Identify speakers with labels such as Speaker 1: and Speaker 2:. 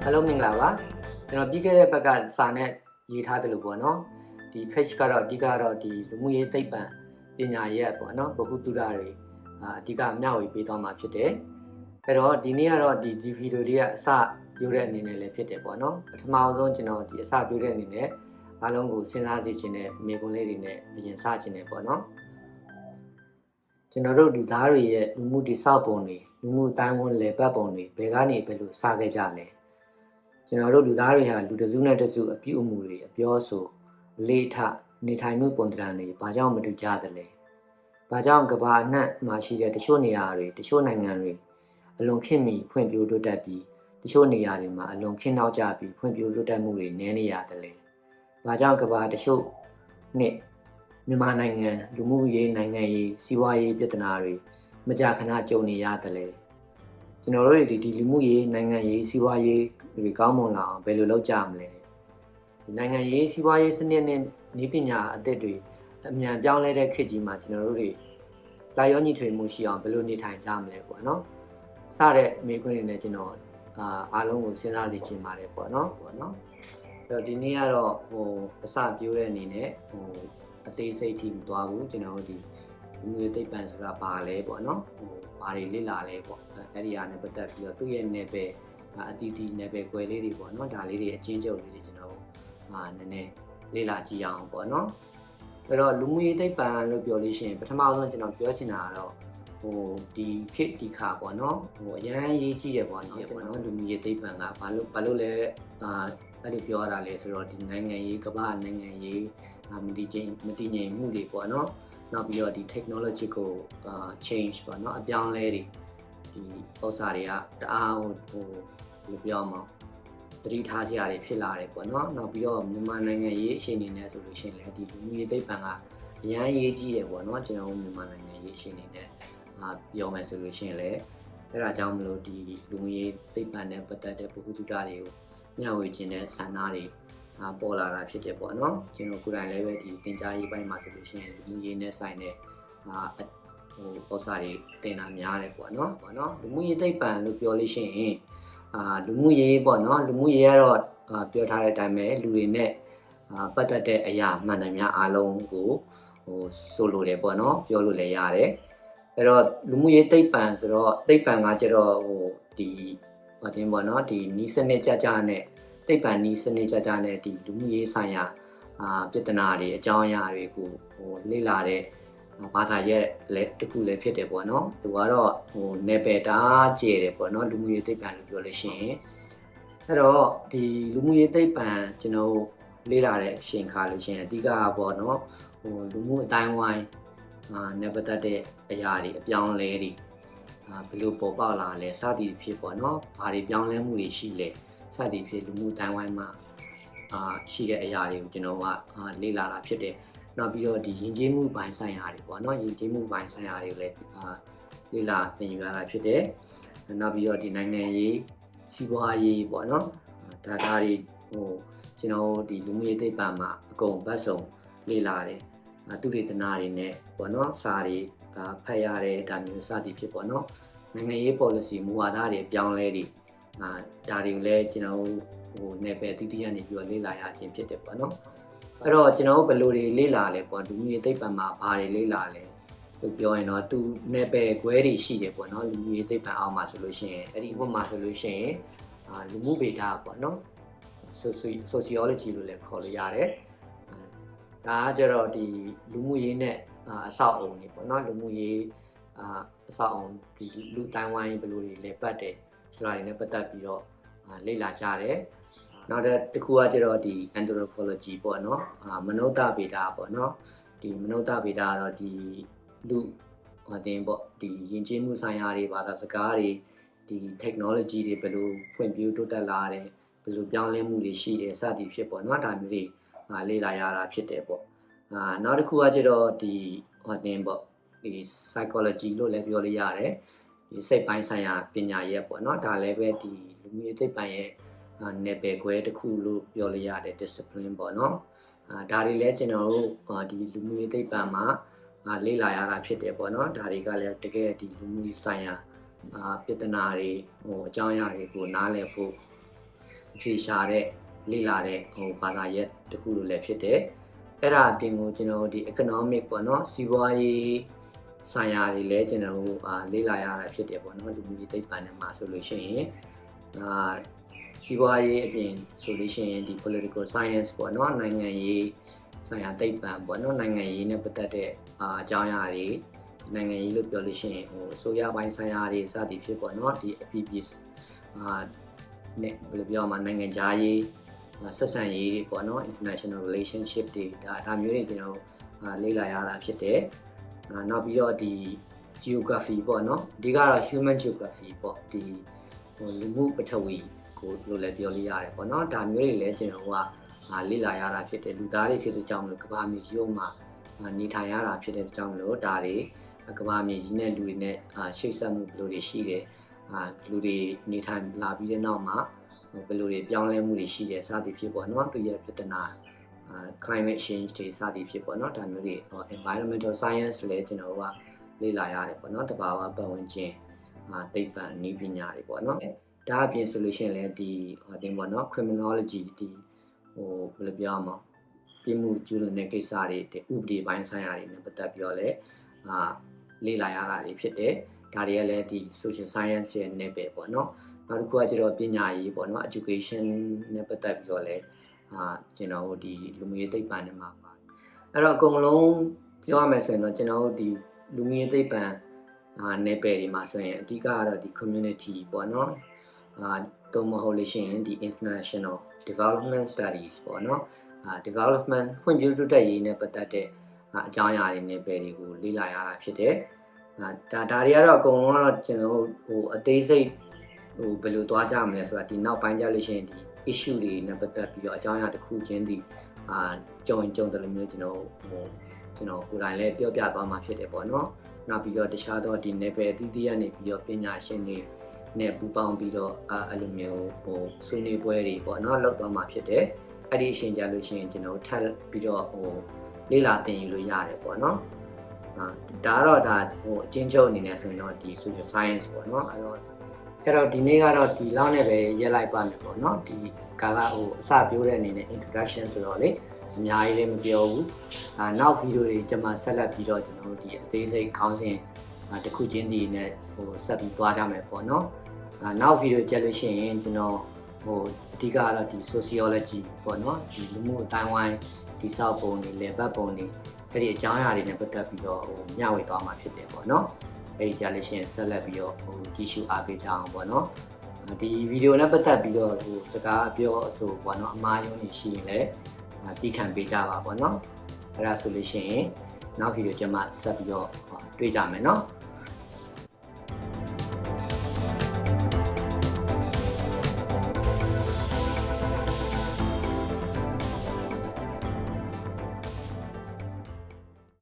Speaker 1: အားလုံးမင်္ဂလာပါကျွန်တော်ပြီးခဲ့တဲ့ဘက်ကစာနဲ့ရေးထားတယ်လို့ပေါ့နော်ဒီ page ကတော့အဓိကတော့ဒီလူမှုရေးသိပ္ပံပညာရေးပေါ့နော်ဗဟုသုတတွေအဓိကမျှဝေပေးသွားမှာဖြစ်တယ်အဲ့တော့ဒီနေ့ကတော့ဒီဗီဒီယိုတွေကအစပြောတဲ့အနေနဲ့လည်းဖြစ်တယ်ပေါ့နော်ပထမဆုံးကျွန်တော်ဒီအစပြောတဲ့အနေနဲ့အားလုံးကိုစဉ်းစားစေချင်တဲ့မိကွန်းလေးတွေနဲ့အရင်စချင်တယ်ပေါ့နော်ကျွန်တော်တို့လူသားတွေရဲ့လူမှုတည်ဆောက်ပုံတွေလူမှုတိုင်းဝန်လေပတ်ပုံတွေဘယ်ကနေဘယ်လိုစခဲ့ကြလဲကျွန်တော်တို့လူသားတွေဟာလူတစုနဲ့တစုအပြုအမူတွေအပြောဆိုလေထနေထိုင်မှုပုံသဏ္ဍာန်တွေဘာကြောင့်မတူကြသလဲဘာကြောင့်ကမ္ဘာအနှံ့မှာရှိတဲ့တချို့နေရာတွေတချို့နိုင်ငံတွေအလွန်ခေတ်မီဖွံ့ဖြိုးတိုးတက်ပြီးတချို့နေရာတွေမှာအလွန်ခေတ်နောက်ကျပြီးဖွံ့ဖြိုးတိုးတက်မှုတွေနည်းနေရသလဲဘာကြောင့်ကမ္ဘာတချို့နှစ်မြန်မာနိုင်ငံလူမှုရေးနိုင်ငံရေးစီးပွားရေးပြဿနာတွေမကြာခဏကြုံနေရသလဲကျွန်တော်တို့ဒီလူမှုရေးနိုင်ငံရေးစီးပွားရေးတွေကောင်းမွန်လာအောင်ဘယ်လိုလုပ်ကြမလဲနိုင်ငံရေးစီးပွားရေးစနစ်နဲ့နည်းပညာအသစ်တွေအမြန်ပြောင်းလဲတဲ့ခေတ်ကြီးမှာကျွန်တော်တို့တွေလာရောညီထွေမှုရှိအောင်ဘယ်လိုနေထိုင်ကြမလဲပေါ့နော်စတဲ့မိခွန်းတွေနဲ့ကျွန်တော်အားလုံးကိုစဉ်းစားစီချင်ပါတယ်ပေါ့နော်အဲ့တော့ဒီနေ့ကတော့အစပြောတဲ့အနေနဲ့အသေးစိတ်ထိမသွားဘူးကျွန်တော်တို့ဒီလူမျိုးသိပ္ပံဆိုတာဘာလဲပေါ့နော်ဘာတွေလေ့လာလဲပေါ့အဲ့ဒီအားနဲ့ပတ်သက်ပြီးတော့သူ့ရဲ့နယ်ပယ်အတီးတီးနယ်ပယ်ကွယ်လေးတွေပေါ့နော်ဒါလေးတွေအချင်းချုပ်လေးတွေကျွန်တော်နည်းနည်းလေ့လာကြည့်အောင်ပေါ့နော်အဲ့တော့လူမှုရေးသိပ္ပံလို့ပြောလို့ရှိရင်ပထမဆုံးကျွန်တော်ပြောချင်တာကတော့ဒီခေတ်ဒီခါပေါ့နော်အရန်ရေးကြည့်ရပေါ့နော်လူမှုရေးသိပ္ပံကဘာလို့လဲအဲ့ဒီပြောရတာလဲဆိုတော့ဒီနိုင်ငံရေးကမ္ဘာနိုင်ငံရေးမတည်ငြိမ်မှုတွေပေါ့နော်နောက်ပြီးတော့ဒီ technological change ပေါ့နော်အပြောင်းလဲတွေဒီဥစ္စာတွေကတအားဘယ်လိုပြောမလဲသတိထားစရာတွေဖြစ်လာတယ်ပေါ့နော်နောက်ပြီးတော့မြန်မာနိုင်ငံရေးအခြေအနေနဲ့ဆိုလို့ရှိရင်လည်းဒီလူမှုရေးသိပ္ပံကအရန်ရေးကြီးတယ်ပေါ့နော်ကျွန်တော်မြန်မာနိုင်ငံရေးအခြေအနေနဲ့ပြောမယ်ဆိုလို့ရှိရင်လည်းအဲ့ဒါကြောင့်မလို့ဒီလူမှုရေးသိပ္ပံနဲ့ပတ်သက်တဲ့ဗဟုသုတတွေကိုမျှဝေခြင်းနဲ့ဆန္ဒတွေပေါ်လာတာဖြစ်တယ်ပေါ့နော်ကျွန်တော်ကိုယ်တိုင်လည်းပဲဒီသင်ကြားရေးပိုင်းမှာဆိုလို့ရှိရင်လူမှုရေးနဲ့ဆိုင်တဲ့ဥစ္စာတွေတင်တာများတယ်ပေါ့နော်လူမှုရေးသိပ္ပံလို့ပြောလို့ရှိရင်လူမှုရေးပေါ့နော်လူမှုရေးကတော့ပြောထားတဲ့အတိုင်းပဲလူတွေနဲ့ပတ်သက်တဲ့အရာမှန်တယ်များအားလုံးကိုဆိုလိုတယ်ပေါ့နော်ပြောလို့လည်းရတယ်အဲ့တော့လူမှုရေးသိပ္ပံဆိုတော့သိပ္ပံကကျတော့ဒီဘာတင်ပေါ့နော်ဒီနီးစနစ်ကြနဲ့သိပ္ပံနီးစနစ်ကြနဲ့ဒီလူမှုရေးဆိုင်ရာပြဿနာတွေအကြောင်းအရာတွေကိုလေ့လာတဲ့ဘာသာရဲ့လည်းတစ်ခုလည်းဖြစ်တယ်ပေါ့နော်သူကတော့နယ်ပယ်တာကျဲတယ်ပေါ့နော်လူမှုရေးသိပ္ပံလို့ပြောလို့ရှိရင်အဲ့တော့ဒီလူမှုရေးသိပ္ပံကျွန်တော်လေ့လာတဲ့အချိန်ခါလို့ရှိရင်အဓိကပေါ့နော်လူမှုအတိုင်းဝိုင်းနဲ့ပတ်သက်တဲ့အရာတွေအပြောင်းအလဲတွေဘယ်လိုပေါ်ပေါက်လာလဲစသည်ဖြစ်ပေါ့နော်ဘာတွေပြောင်းလဲမှုတွေရှိလဲစသည်ဖြစ်လူမှုတိုင်းဝိုင်းမှာရှိတဲ့အရာတွေကိုကျွန်တော်ကလေ့လာတာဖြစ်တယ်နောက်ပြီးတော့ဒီယဉ်ကျေးမှုပိုင်းဆိုင်ရာတွေပေါ့နော်ယဉ်ကျေးမှုပိုင်းဆိုင်ရာတွေလည်းလေ့လာသင်ယူရတာဖြစ်တယ်နောက်ပြီးတော့ဒီနိုင်ငံရေးစီးပွားရေးပေါ့နော်ဒါတွေကျွန်တော်ဒီလူမှုရေးသိပ္ပံမှာအကုန်ဘတ်စုံလေ့လာတယ်သူတေသနာတွေနဲ့ပေါ့နော်စာတွေဖတ်ရတယ်ဒါမျိုးစသည်ဖြစ်ပေါ့နော်နိုင်ငံရေး policy မူဝါဒတွေပြောင်းလဲတွေဒါတွေကိုလည်းကျွန်တော်နယ်ပယ်တိတိကနေပြီးတော့လေ့လာရခြင်းဖြစ်တယ်ပေါ့နော်အဲ့တော့ကျွန်တော်ဘယ်လိုတွေလေ့လာလဲပေါ့လူမှုရေးသိပ္ပံမှာဘာတွေလေ့လာလဲလို့ပြောရင်တော့သူနယ်ပယ်ခွဲတွေရှိတယ်ပေါ့နော်လူမှုရေးသိပ္ပံအောက်မှာဆိုလို့ရှိရင်အဲ့ဒီဥပမာဆိုလို့ရှိရင်လူမှုဗေဒပေါ့နော် sociology လို့လည်းခေါ်လို့ရတယ်ဒါကကျတော့ဒီလူမှုရေးနဲ့အဆောက်အုံတွေပေါ့နော်လူမှုရေးအဆောက်အုံဒီလူတိုင်းဝိုင်းဘယ်လိုတွေလဲပတ်တယ်ဆိုတာတွေနဲ့ပတ်သက်ပြီးတော့လေ့လာကြတယ်နောက်တစ်ခုကကျတော့ဒီ anthropology ပေါ့နော်မနုဿဗေဒပေါ့နော်ဒီမနုဿဗေဒကတော့ဒီလူတင်ပေါ့ဒီယဉ်ကျေးမှုဆိုင်ရာတွေဘာသာစကားတွေဒီ technology တွေဘယ်လိုဖွံ့ဖြိုးတိုးတက်လာတယ်ဘယ်လိုပြောင်းလဲမှုတွေရှိတယ်စသည်ဖြစ်ပေါ့နော်ဒါမျိုးတွေလေ့လာရတာဖြစ်တယ်ပေါ့နောက်တစ်ခုကကျတော့ဒီတင်ပေါ့ဒီ psychology လို့လည်းပြောလို့ရတယ်ဒီစိတ်ပိုင်းဆိုင်ရာပညာရဲ့ပေါ့နော်ဒါလည်းပဲဒီလူမျိုးသိပ္ပံရဲ့နယ်ပယ်ခွဲတစ်ခုလို့ပြောလို့ရတယ် discipline ပေါ့နော်ဒါတွေလည်းကျွန်တော်တို့ဒီလူမျိုးသိပ္ပံမှာလေ့လာရတာဖြစ်တယ်ပေါ့နော်ဒါတွေကလည်းတကယ်ဒီလူမျိုးဆိုင်ရာပြဿနာတွေအကြောင်းအရာတွေကိုနားလည်ဖို့ အဖြေရှာတဲ့လေ့လာတဲ့ဘာသာရပ်တစ်ခုလိုလည်းဖြစ်တယ်အဲ့ဒါအပြင်ကိုကျွန်တော်တို့ဒီ economic ပေါ့နော်စီးပွားရေးဆိုင်ရာတွေလည်းကျွန်တော်တို့လေ့လာရတာဖြစ်တယ်ပေါ့နော်လူမှုရေးသိပ္ပံနဲ့မှာဆိုလို့ရှိရင်စီးပွားရေးအပြင်ဆိုလို့ရှိရင်ဒီ political science ပေါ့နော်နိုင်ငံရေးဆိုင်ရာသိပ္ပံပေါ့နော်နိုင်ငံရေးနဲ့ပတ်သက်တဲ့အကြောင်းအရာတွေနိုင်ငံရေးလို့ပြောလို့ရှိရင်အစိုးရပိုင်းဆိုင်ရာတွေစသည်ဖြစ်ပေါ့နော်ဒီအပြည်ပြည်နဲ့ဘယ်လိုပြောမှာနိုင်ငံခြားရေးဆက်ဆံရေးတွေပေါ့နော် international relationship တွေဒါမျိုးတွေကျွန်တော်လေ့လာရတာဖြစ်တယ်နောက်ပြီးတော့ဒီ geography ပေါ့နော်အဓိကတော့ human geography ပေါ့ဒီလူမှုပထဝီကိုလို့လည်းပြောလို့ရတယ်ပေါ့နော်ဒါမျိုးတွေလည်းကျွန်တော်လေ့လာရတာဖြစ်တယ်လူသားတွေဖြစ်တဲ့ကြောင့်မလို့ကမ္ဘာမြေကြီးမှာနေထိုင်ရတာဖြစ်တဲ့ကြောင့်မလို့ဒါတွေကမ္ဘာမြေကြီးနဲ့လူတွေနဲ့ရှိတ်ဆက်မှုဘယ်လိုတွေရှိတယ်လူတွေနေထိုင်လာပြီးတဲ့နောက်မှာဘယ်လိုတွေပြောင်းလဲမှုတွေရှိတယ်စသည်ဖြစ်ပေါ့နော်သူရဲ့ပြဿနာclimate change တွေစသည်ဖြစ်ပေါ့နော်ဒါမျိုးတွေ environmental science လည်းကျွန်တော်တို့ကလေ့လာရတယ်ပေါ့နော်တဘာဝပတ်ဝန်းကျင်သိပ္ပံနည်းပညာတွေပေါ့နော်ဒါအပြင်ဆိုလို့ရှိရင်လည်းဒီပေါ့နော် criminology ဒီဘယ်လိုပြောရမလဲပြည်မှုကျူးလွန်တဲ့ကိစ္စတွေဒီဥပဒေပိုင်းဆိုင်ရာတွေနဲ့ပတ်သက်ပြီးတော့လည်းလေ့လာရတာတွေဖြစ်တယ်ဒါတွေကလည်းဒီ social science ရဲ့နယ်ပယ်ပေါ့နော်နောက်တစ်ခုကကျတော့ပညာရေးပေါ့နော် education နဲ့ပတ်သက်ပြီးတော့လည်းကျွန်တော်တို့ဒီလူမျိုးရေးသိပ္ပံနဲ့မှာပါတယ်အဲ့တော့အကုန်လုံးပြောရမယ်ဆိုရင်တော့ကျွန်တော်တို့ဒီလူမျိုးရေးသိပ္ပံနယ်ပယ်တွေမှာဆိုရင်အဓိကကတော့ဒီ community ပေါ့နော်တော့မဟုတ်လို့ရှိရင်ဒီ international development studies ပေါ့နော်development ဖွံ့ဖြိုးတိုးတက်ရေးနဲ့ပတ်သက်တဲ့အကြောင်းအရာတွေနယ်ပယ်တွေကိုလေ့လာရတာဖြစ်တယ်ဒါတွေကတော့အကုန်လုံးကတော့ကျွန်တော်တို့အသေးစိတ်ဘယ်လိုသွားကြမလဲဆိုတာဒီနောက်ပိုင်းကြလို့ရှိရင်ဒီ issue တွေနဲ့ပတ်သက်ပြီးတော့အကြောင်းအရာတစ်ခုချင်းဒီကြုံတယ်လို့မျိုးကျွန်တော်ကိုယ်တိုင်လည်းပြောပြသွားမှာဖြစ်တယ်ပေါ့နော်နောက်ပြီးတော့တခြားသောဒီနယ်ပယ်အသီးသီးကနေပြီးတော့ပညာရှင်တွေနဲ့ပူးပေါင်းပြီးတော့အဲ့လိုမျိုးဆွေးနွေးပွဲတွေပေါ့နော်လုပ်သွားမှာဖြစ်တယ်အဲ့ဒီအချိန်ကြလို့ရှိရင်ကျွန်တော်ထပ်ပြီးတော့လေ့လာသင်ယူလို့ရတယ်ပေါ့နော်ဒါကတော့အချင်းချုပ်အနေနဲ့ဆိုရင်တော့ဒီ social science ပေါ့နော်အဲ့တော့ဒီနေ့ကတော့ဒီလောက်နဲ့ပဲရက်လိုက်ပါမယ်ပေါ့နော်ဒီကာလအစပြောတဲ့အနေနဲ့ introduction ဆိုတော့လေအများကြီးလည်းမပြောဘူးနောက်ဗီဒီယိုတွေကျွန်မဆက်လက်ပြီးတော့ကျွန်တော်တို့ဒီအသေးစိတ်ခေါင်းစဉ်တစ်ခုချင်းစီနဲ့ဆက်ပြီးသွားကြမယ်ပေါ့နော်နောက်ဗီဒီယိုကြည့်လို့ရှိရင်ကျွန်တော်အဓိကကတော့ဒီ sociology ပေါ့နော်ဒီလူမှုအတိုင်းဝိုင်းဒီစောက်ပုံတွေလည်ပတ်ပုံတွေအဲ့ဒီအကြောင်းအရာတွေနဲ့ပတ်သက်ပြီးတော့မျှဝေသွားမှာဖြစ်တယ်ပေါ့နော်အဲ့ဒီကြလို့ရှိရင်ဆက်လက်ပြီးတော့ကြည့်ရှုအားပေးကြအောင်ပေါ့နော်ဒီဗီဒီယိုနဲ့ပတ်သက်ပြီးတော့စကားပြောအဆိုပေါ့နော်အမှားယွင်းတွေရှိရင်လည်းတီးခံပေးကြပါပေါ့နော်အဲ့ဒါဆိုလို့ရှိရင်နောက်ဗီဒီယိုကျမှဆက်ပြီးတော့တွေ့ကြမယ်နော်